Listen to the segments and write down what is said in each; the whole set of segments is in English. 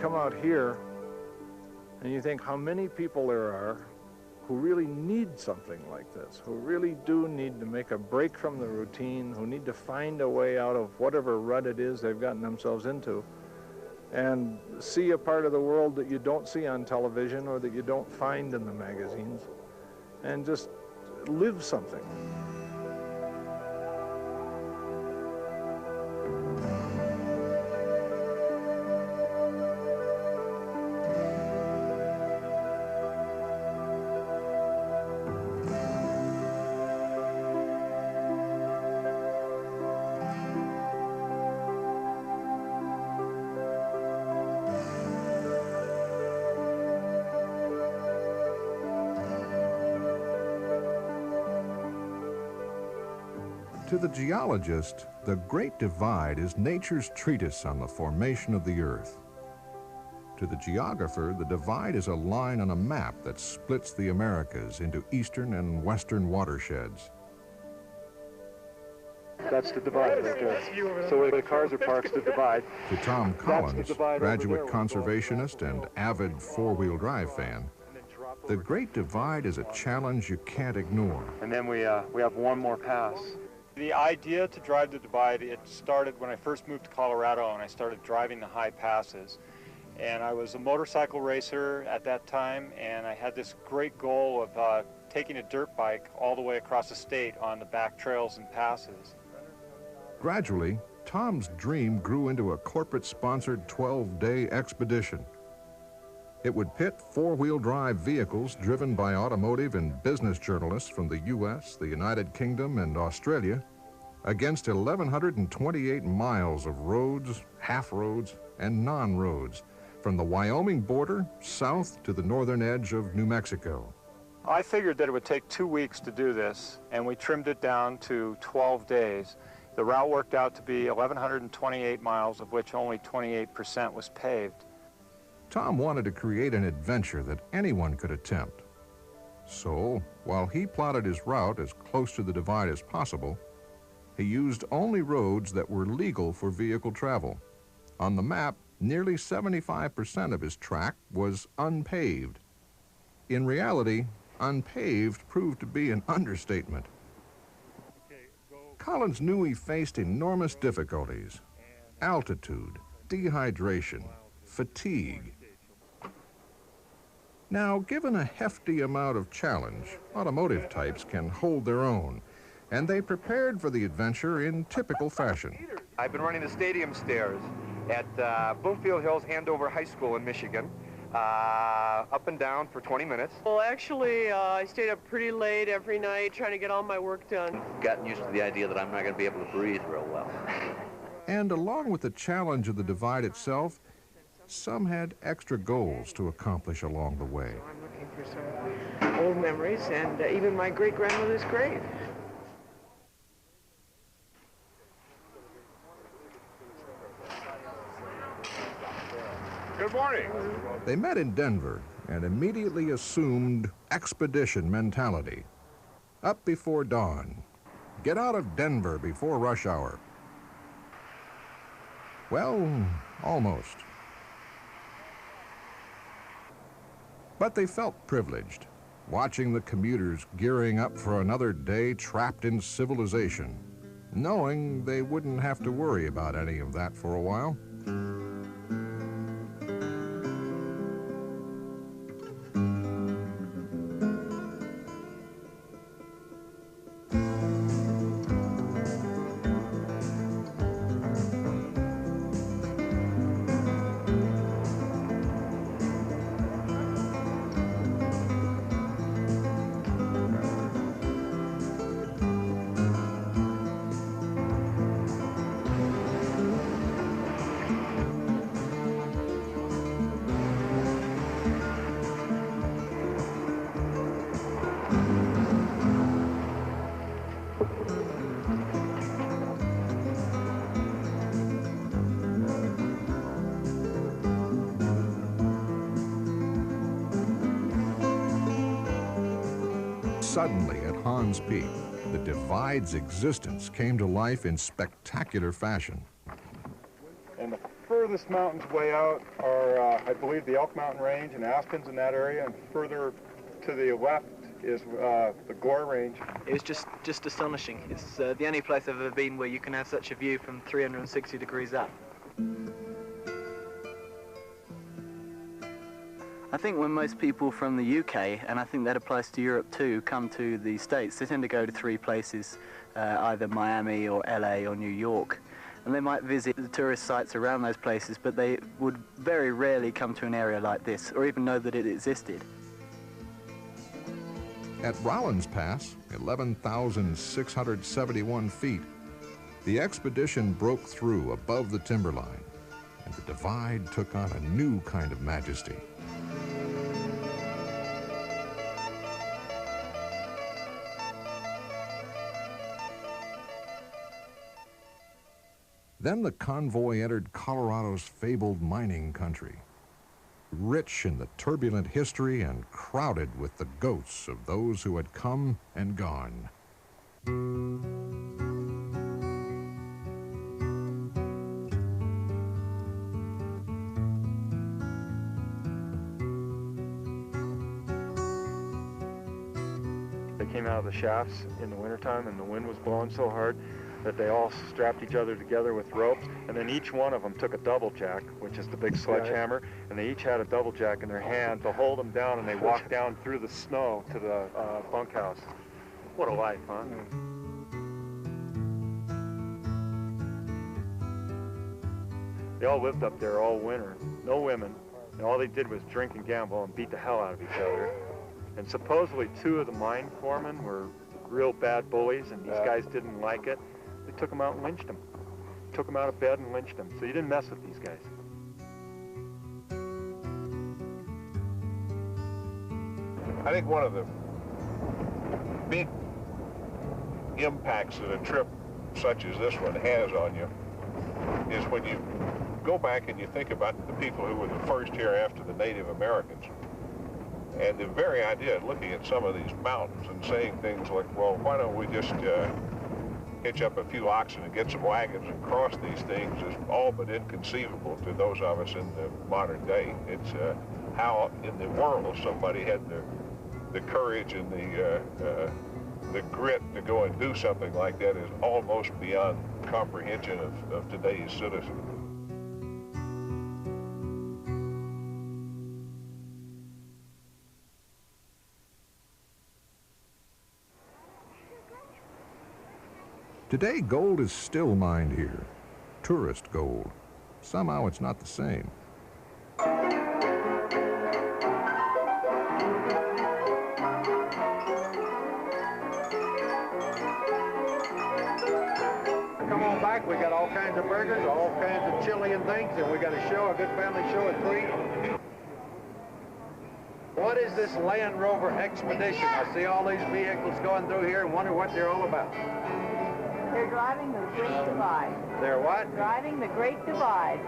come out here and you think how many people there are who really need something like this, who really do need to make a break from the routine, who need to find a way out of whatever rut it is they've gotten themselves into, and see a part of the world that you don't see on television or that you don't find in the magazines, and just live something. To the geologist, the Great Divide is nature's treatise on the formation of the Earth. To the geographer, the divide is a line on a map that splits the Americas into eastern and western watersheds. That's the divide right there. So where the cars are parked, the divide. To Tom Collins, graduate conservationist and avid four-wheel drive fan, the Great Divide is a challenge you can't ignore. And then we have one more pass. The idea to drive the divide, it started when I first moved to Colorado and I started driving the high passes. And I was a motorcycle racer at that time, and I had this great goal of taking a dirt bike all the way across the state on the back trails and passes. Gradually, Tom's dream grew into a corporate-sponsored 12-day expedition. It would pit four-wheel drive vehicles driven by automotive and business journalists from the U.S., the United Kingdom, and Australia against 1,128 miles of roads, half-roads, and non-roads from the Wyoming border south to the northern edge of New Mexico. I figured that it would take 2 weeks to do this, and we trimmed it down to 12 days. The route worked out to be 1,128 miles, of which only 28% was paved. Tom wanted to create an adventure that anyone could attempt. So, while he plotted his route as close to the divide as possible, he used only roads that were legal for vehicle travel. On the map, nearly 75% of his track was unpaved. In reality, unpaved proved to be an understatement. Collins knew he faced enormous difficulties: altitude, dehydration, fatigue. Now, given a hefty amount of challenge, automotive types can hold their own, and they prepared for the adventure in typical fashion. I've been running the stadium stairs at Bloomfield Hills Andover High School in Michigan, up and down for 20 minutes. Well, actually, I stayed up pretty late every night trying to get all my work done. Gotten used to the idea that I'm not going to be able to breathe real well. And along with the challenge of the divide itself, some had extra goals to accomplish along the way. I'm looking for some old memories and even my great-grandmother's grave. Good morning. They met in Denver and immediately assumed expedition mentality. Up before dawn. Get out of Denver before rush hour. Well, almost. But they felt privileged, watching the commuters gearing up for another day trapped in civilization, knowing they wouldn't have to worry about any of that for a while. Suddenly, at Hans Peak, the divide's existence came to life in spectacular fashion. And the further farthest mountains way out are, I believe, the Elk Mountain Range and Aspens in that area, and further to the left is the Gore Range. It was just astonishing. It's the only place I've ever been where you can have such a view from 360 degrees up. I think when most people from the UK, and I think that applies to Europe too, come to the States, they tend to go to three places, either Miami or LA or New York. And they might visit the tourist sites around those places, but they would very rarely come to an area like this, or even know that it existed. At Rollins Pass, 11,671 feet, the expedition broke through above the timberline, and the divide took on a new kind of majesty. Then the convoy entered Colorado's fabled mining country, rich in the turbulent history and crowded with the ghosts of those who had come and gone. They came out of the shafts in the wintertime, and the wind was blowing so hard that they all strapped each other together with ropes, and then each one of them took a double jack, which is the big sledgehammer, and they each had a double jack in their hand to hold them down, and they walked down through the snow to the bunkhouse. What a life, huh? They all lived up there all winter, no women, and all they did was drink and gamble and beat the hell out of each other. And supposedly 2 of the mine foremen were real bad bullies, and these guys didn't like it. They took them out and lynched them. Took them out of bed and lynched them. So you didn't mess with these guys. I think one of the big impacts that a trip such as this one has on you is when you go back and you think about the people who were the first here after the Native Americans. And the very idea of looking at some of these mountains and saying things like, well, why don't we just hitch up a few oxen and get some wagons and cross these things is all but inconceivable to those of us in the modern day. It's how in the world somebody had the courage and the grit to go and do something like that is almost beyond comprehension of today's citizen. Today, gold is still mined here, tourist gold. Somehow it's not the same. Come on back, we got all kinds of burgers, all kinds of chili and things, and we got a show, a good family show at 3. What is this Land Rover expedition? I see all these vehicles going through here and wonder what they're all about. They're driving the Great Divide. They're what? Driving the Great Divide.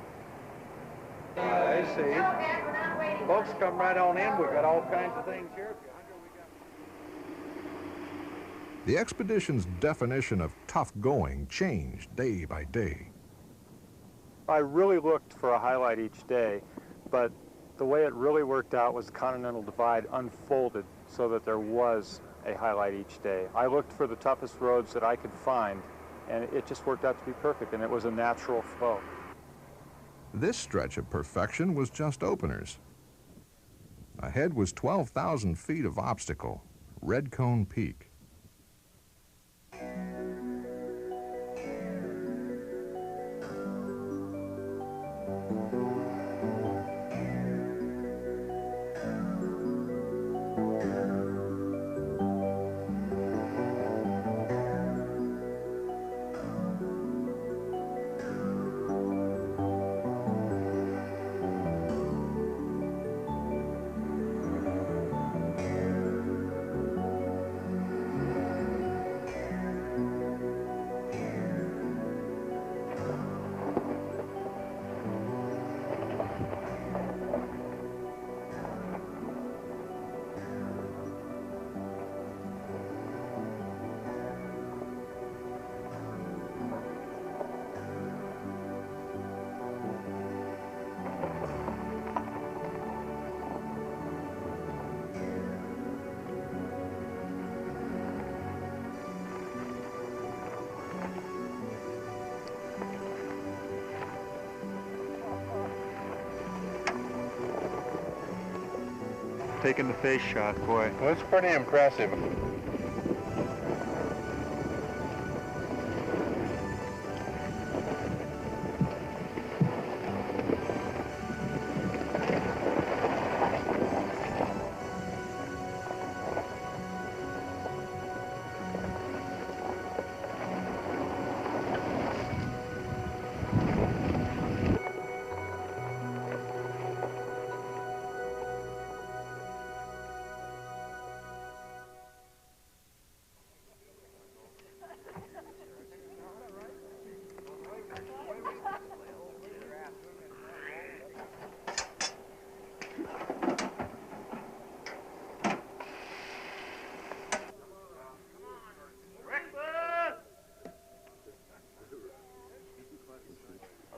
I see. Folks, come right on in. We've got all kinds of things here. The expedition's definition of tough going changed day by day. I really looked for a highlight each day, but the way it really worked out was the Continental Divide unfolded so that there was a highlight each day. I looked for the toughest roads that I could find, and it just worked out to be perfect, and it was a natural flow. This stretch of perfection was just openers. Ahead was 12,000 feet of obstacle, Red Cone Peak. taking the face shot, boy. Well, it's pretty impressive.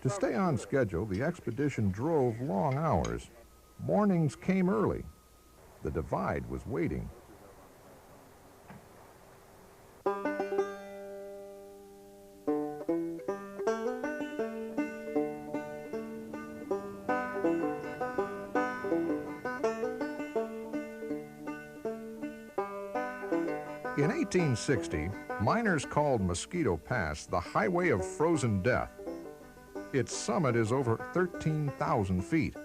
To stay on schedule, the expedition drove long hours. Mornings came early. The divide was waiting. In 1860, miners called Mosquito Pass the Highway of Frozen Death. Its summit is over 13,000 feet,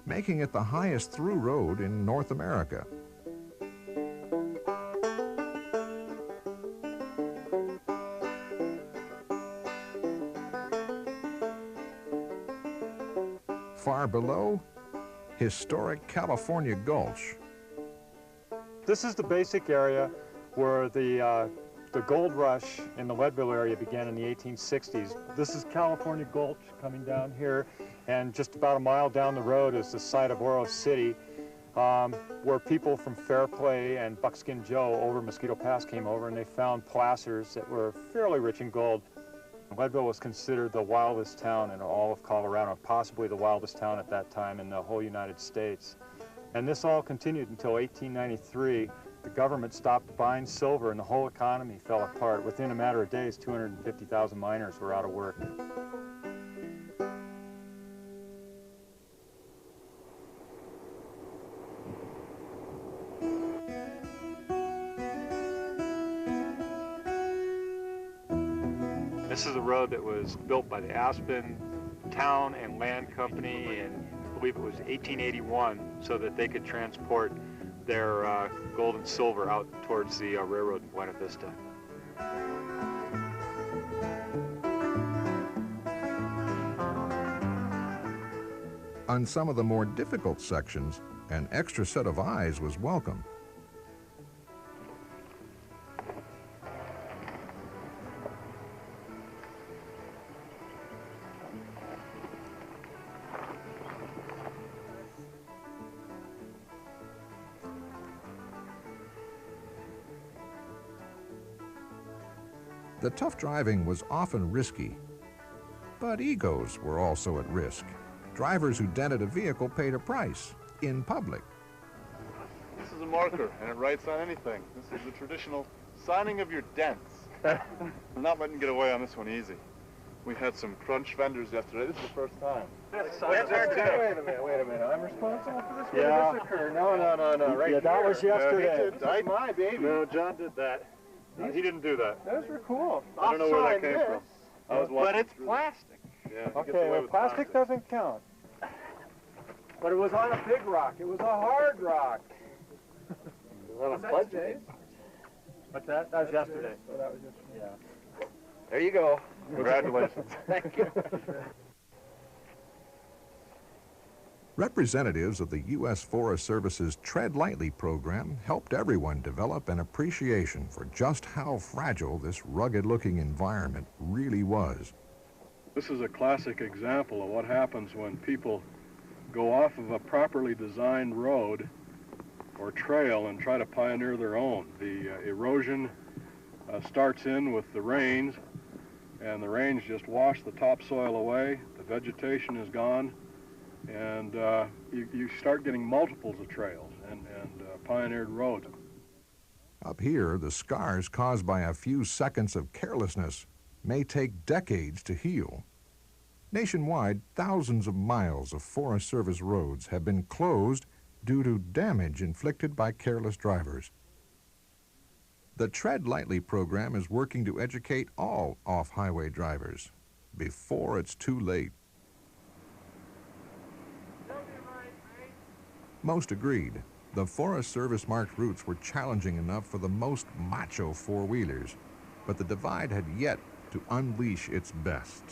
making it the highest through road in North America. Far below, historic California Gulch. This is the basic area where the gold rush in the Leadville area began in the 1860s. This is California Gulch coming down here, and just about a mile down the road is the site of Oro City, where people from Fairplay and Buckskin Joe over Mosquito Pass came over, and they found placers that were fairly rich in gold. Leadville was considered the wildest town in all of Colorado, possibly the wildest town at that time in the whole United States. And this all continued until 1893. The government stopped buying silver and the whole economy fell apart. Within a matter of days, 250,000 miners were out of work. This is a road that was built by the Aspen Town and Land Company in, I believe it was 1881, so that they could transport their gold and silver out towards the railroad in Buena Vista. On some of the more difficult sections, an extra set of eyes was welcome. The tough driving was often risky, but egos were also at risk. Drivers who dented a vehicle paid a price in public. This is a marker, and it writes on anything. This is the traditional signing of your dents. I'm not letting you get away on this one easy. We had some crunch vendors yesterday. This is the first time. Wait a minute. I'm responsible for this? When did this occur? No. Right here. That was yesterday. That's my baby. No, John did that. He didn't do that. Those were cool. I don't know where that came from. I was watching. But it's plastic. Yeah, okay, well, plastic doesn't count. But it was on a big rock. It was a hard rock. Was that today? But that was yesterday. So that was just, yeah. There you go. Congratulations. Thank you. Representatives of the U.S. Forest Service's Tread Lightly program helped everyone develop an appreciation for just how fragile this rugged-looking environment really was. This is a classic example of what happens when people go off of a properly designed road or trail and try to pioneer their own. The erosion starts in with the rains, and the rains just wash the topsoil away, the vegetation is gone, and you start getting multiples of trails and pioneered roads. Up here, the scars caused by a few seconds of carelessness may take decades to heal. Nationwide, thousands of miles of Forest Service roads have been closed due to damage inflicted by careless drivers. The Tread Lightly program is working to educate all off-highway drivers before it's too late. Most agreed. The Forest Service marked routes were challenging enough for the most macho four-wheelers, but the Divide had yet to unleash its best.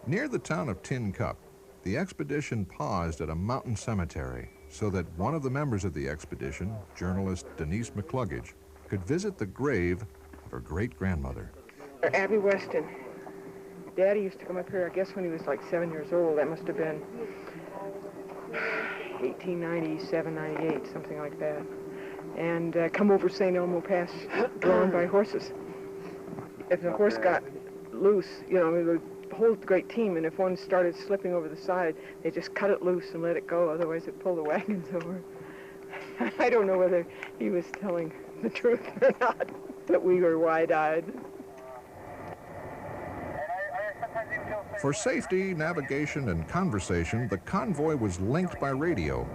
Near the town of Tin Cup, the expedition paused at a mountain cemetery so that one of the members of the expedition, journalist Denise McCluggage, could visit the grave of her great-grandmother. Abby Weston. Daddy used to come up here, I guess, when he was like 7 years old. That must have been 1897, 98, something like that. And come over St. Elmo Pass drawn by horses. If the horse got loose, you know, the whole great team, and if one started slipping over the side, they just cut it loose and let it go, otherwise it'd pull the wagons over. I don't know whether he was telling the truth or not, but we were wide-eyed. For safety, navigation, and conversation, the convoy was linked by radio.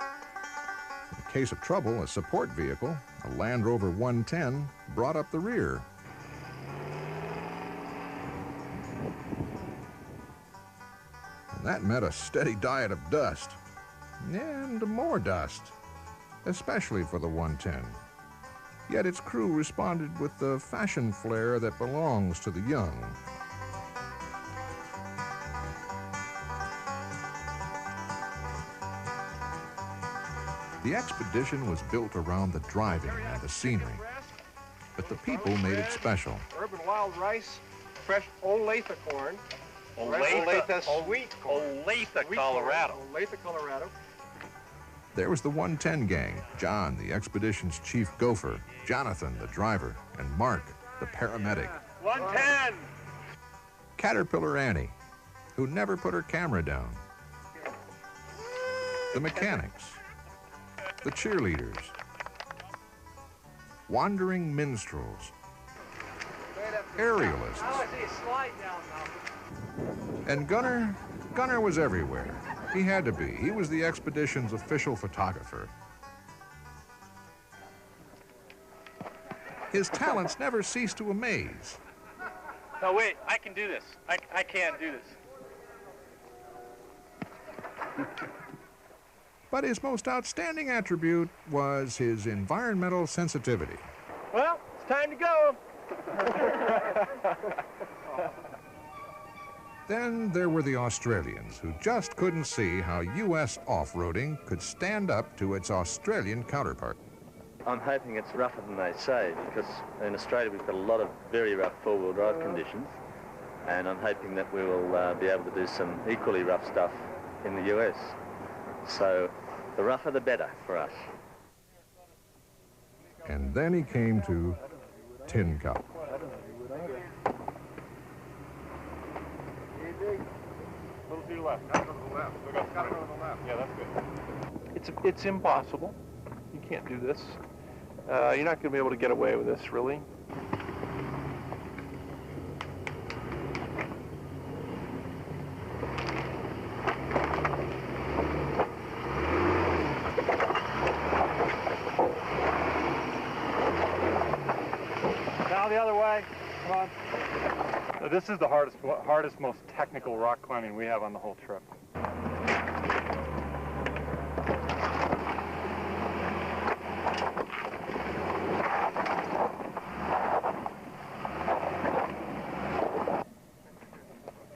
In case of trouble, a support vehicle, a Land Rover 110, brought up the rear. And that meant a steady diet of dust, and more dust, especially for the 110. Yet its crew responded with the fashion flair that belongs to the young. The expedition was built around the driving and the scenery, but the people made it special. Urban wild rice, fresh Olathe corn. Olathe sweet corn. Olathe, Colorado. Olathe, Colorado. There was the 110 gang, John, the expedition's chief gopher, Jonathan, the driver, and Mark, the paramedic. 110! Caterpillar Annie, who never put her camera down. The mechanics, the cheerleaders, wandering minstrels, aerialists, and Gunner was everywhere. He had to be. He was the expedition's official photographer. His talents never ceased to amaze. No, wait, I can do this. I can't do this. But his most outstanding attribute was his environmental sensitivity. Well, it's time to go. Then there were the Australians, who just couldn't see how U.S. off-roading could stand up to its Australian counterpart. I'm hoping it's rougher than they say, because in Australia we've got a lot of very rough four-wheel drive conditions, and I'm hoping that we will be able to do some equally rough stuff in the U.S. So the rougher the better for us. And then he came to Tin Cup. A little to your left. Got to go to the left. Got to go to the left. Yeah, that's good. It's impossible. You can't do this. You're not going to be able to get away with this, really. Now the other way. Come on. Now, this is the hardest, most technical rock climbing we have on the whole trip.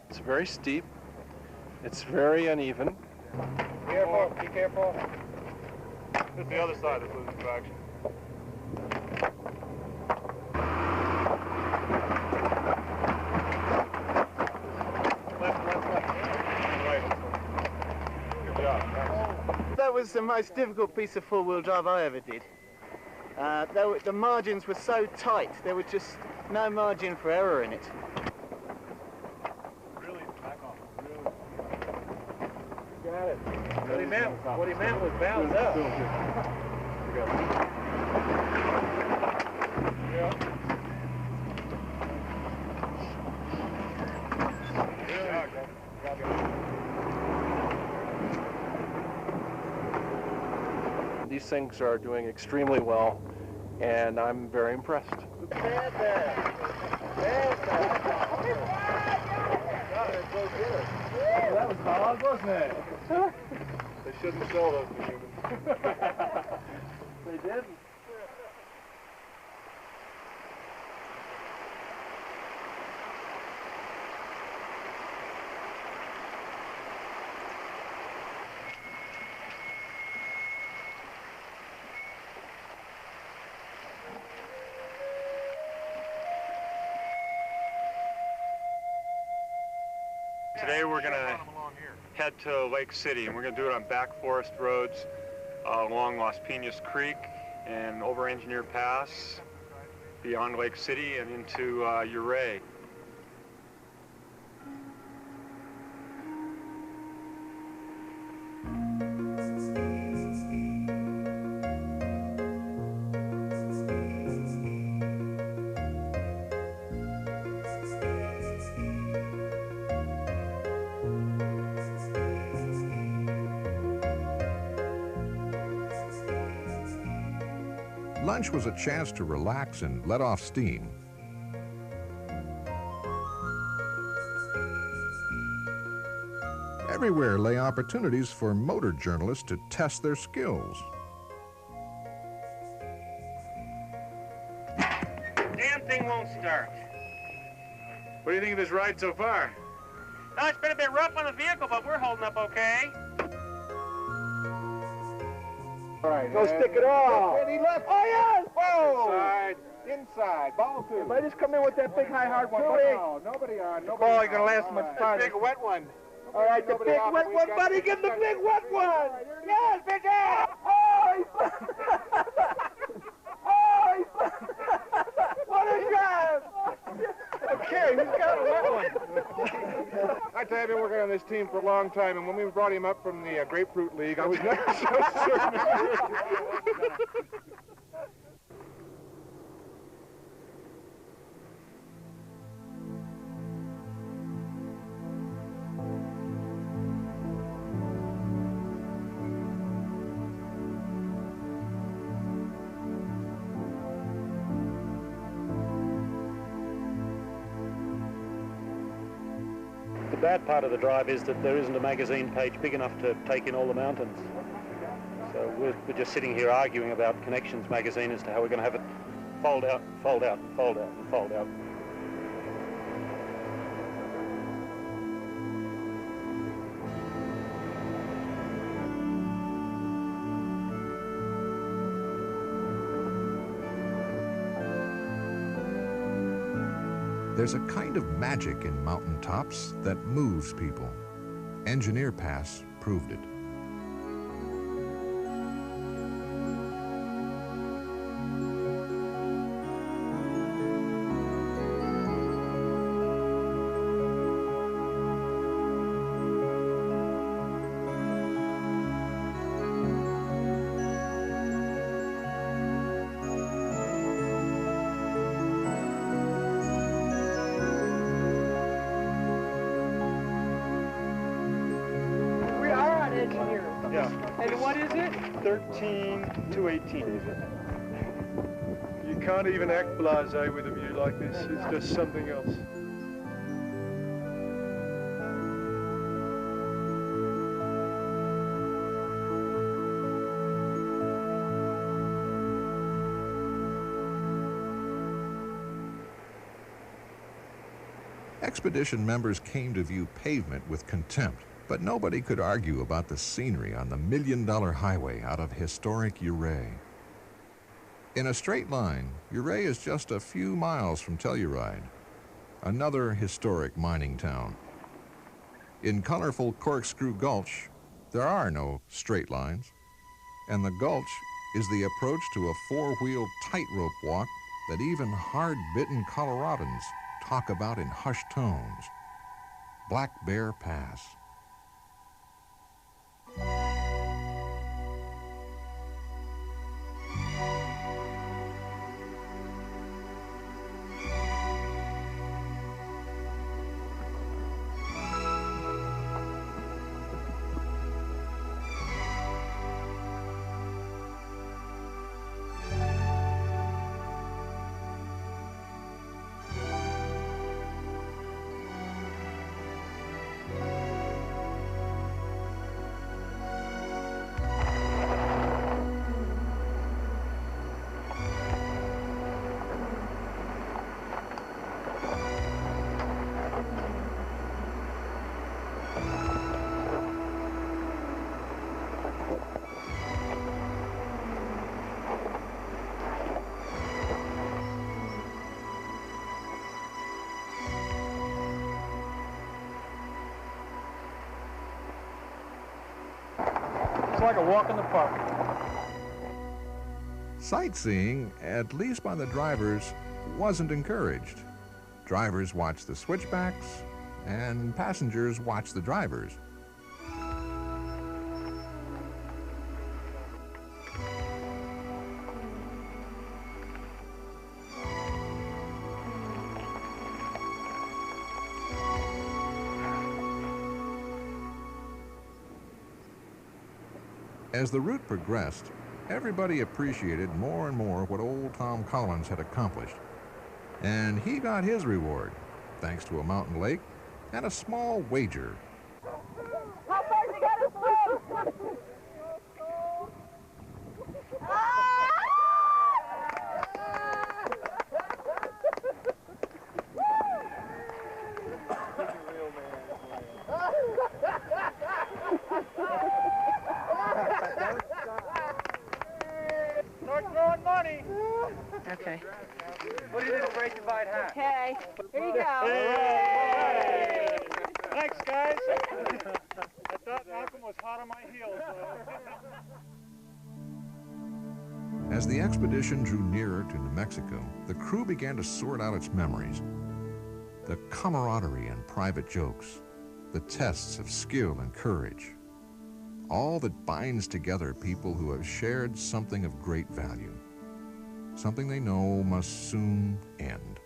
It's very steep. It's very uneven. Be careful, be careful. It's the other side that's losing traction. That was the most difficult piece of four-wheel drive I ever did. The margins were so tight, there was just no margin for error in it. Really, back off. Really. Got it. What he meant was balance up. these things are doing extremely well, and I'm very impressed. That was hard, wasn't it? They shouldn't sell those to humans. They didn't. Today we're going to head to Lake City, and we're going to do it on back forest roads along Las Piñas Creek and over Engineer Pass, beyond Lake City and into Ouray. Lunch was a chance to relax and let off steam. Everywhere lay opportunities for motor journalists to test their skills. Damn thing won't start. What do you think of this ride so far? Oh, it's been a bit rough on the vehicle, but we're holding up okay. All right, Go stick it off. Ready, left. Oh, yes! Whoa! Inside, ball two. If I just come in with that big high hard one, No, nobody on, nobody ball ain't gonna last much time. Big wet one. All right, the big wet one, buddy, give the big wet one! Yes, big ass! Oh, what a job! Okay, he's got a wet one. I tell you, I've been working on this team for a long time, and when we brought him up from the Grapefruit League, I was never so certain. The bad part of the drive is that there isn't a magazine page big enough to take in all the mountains. So we're just sitting here arguing about Connections magazine as to how we're going to have it fold out, fold out, fold out, and fold out. There's a kind of magic in mountaintops that moves people. Engineer Pass proved it. Yeah. And what is it? 13 to 18. You can't even act blasé with a view like this. It's just something else. Expedition members came to view pavement with contempt, but nobody could argue about the scenery on the million-dollar highway out of historic Ouray. In a straight line, Ouray is just a few miles from Telluride, another historic mining town. In colorful Corkscrew Gulch, there are no straight lines, and the gulch is the approach to a four-wheel tightrope walk that even hard-bitten Coloradans talk about in hushed tones. Black Bear Pass. It's like a walk in the park. Sightseeing, at least by the drivers, wasn't encouraged. Drivers watched the switchbacks, and passengers watched the drivers. As the route progressed, everybody appreciated more and more what old Tom Collins had accomplished. And he got his reward, thanks to a mountain lake and a small wager. How far you got to swim? Start throwing money. Okay. What do you think the Great Divide has? Okay, here you go. Hey! Thanks, guys. I thought Malcolm was hot on my heels. As the expedition drew nearer to New Mexico, the crew began to sort out its memories. The camaraderie and private jokes, the tests of skill and courage, all that binds together people who have shared something of great value, something they know must soon end.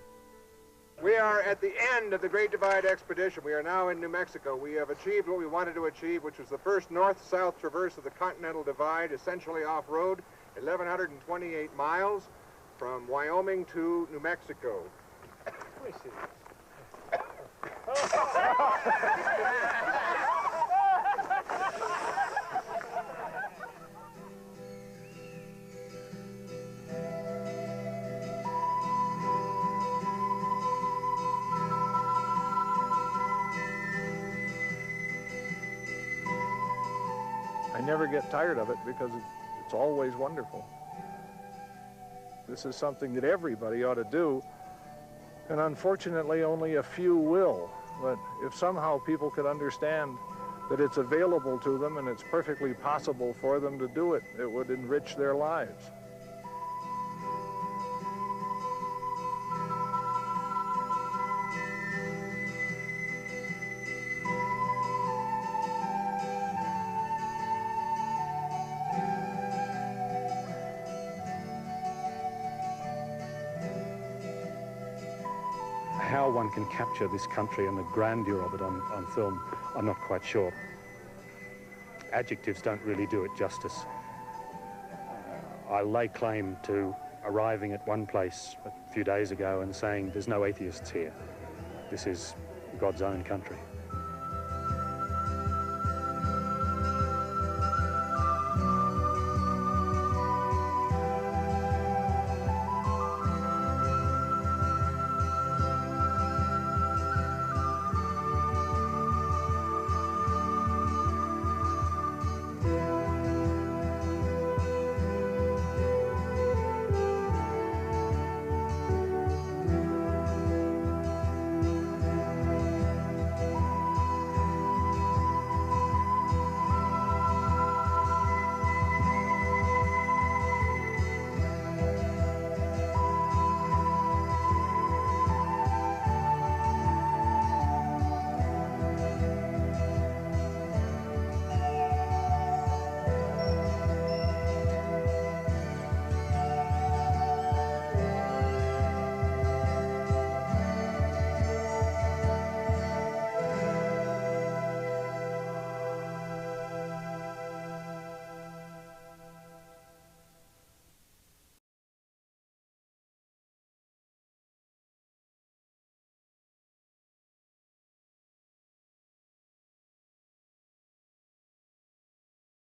We are at the end of the Great Divide expedition. We are now in New Mexico. We have achieved what we wanted to achieve, which was the first north-south traverse of the Continental Divide, essentially off-road, 1,128 miles from Wyoming to New Mexico. I never get tired of it because it's always wonderful. This is something that everybody ought to do, and unfortunately only a few will. But if somehow people could understand that it's available to them and it's perfectly possible for them to do it, it would enrich their lives. How one can capture this country and the grandeur of it on film, I'm not quite sure. Adjectives don't really do it justice. I lay claim to arriving at one place a few days ago and saying there's no atheists here. This is God's own country.